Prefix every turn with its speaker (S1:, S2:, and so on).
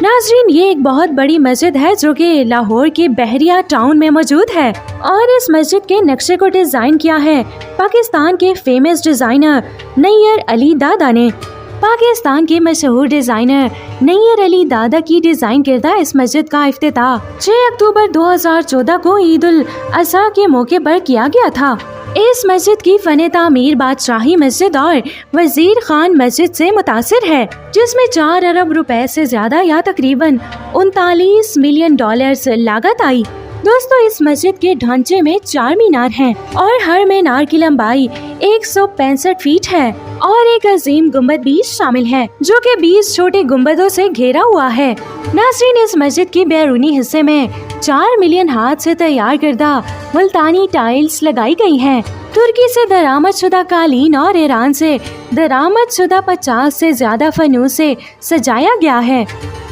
S1: नाज़रीन, ये एक बहुत बड़ी मस्जिद है जो कि लाहौर के बहरिया टाउन में मौजूद है और इस मस्जिद के नक्शे को डिजाइन किया है पाकिस्तान के फेमस डिजाइनर नैयर अली दादा ने। पाकिस्तान के मशहूर डिजाइनर नैयर अली दादा की डिजाइन करदा इस मस्जिद का इफ्तिताह 6 अक्टूबर 2014 को ईद उल अज़हा के मौके पर किया गया था। इस मस्जिद की फन तामीर बादशाही मस्जिद और वजीर खान मस्जिद से मुतासिर है, जिसमें 4 अरब रुपए से ज्यादा या तकरीबन 39 मिलियन डॉलर्स लागत आई। दोस्तों, इस मस्जिद के ढांचे में 4 मीनार हैं और हर मीनार की लंबाई 165 फीट है और एक अजीम गुम्बद भी शामिल है जो कि 20 छोटे गुम्बदों से घेरा हुआ है। नाज़रीन, इस मस्जिद के बैरूनी हिस्से में 4 मिलियन हाथ से तैयार करदा मुल्तानी टाइल्स लगाई गई हैं। तुर्की से दरामद शुदा कालीन और ईरान से दरामद शुदा 50 से ज्यादा फनूस से सजाया गया है।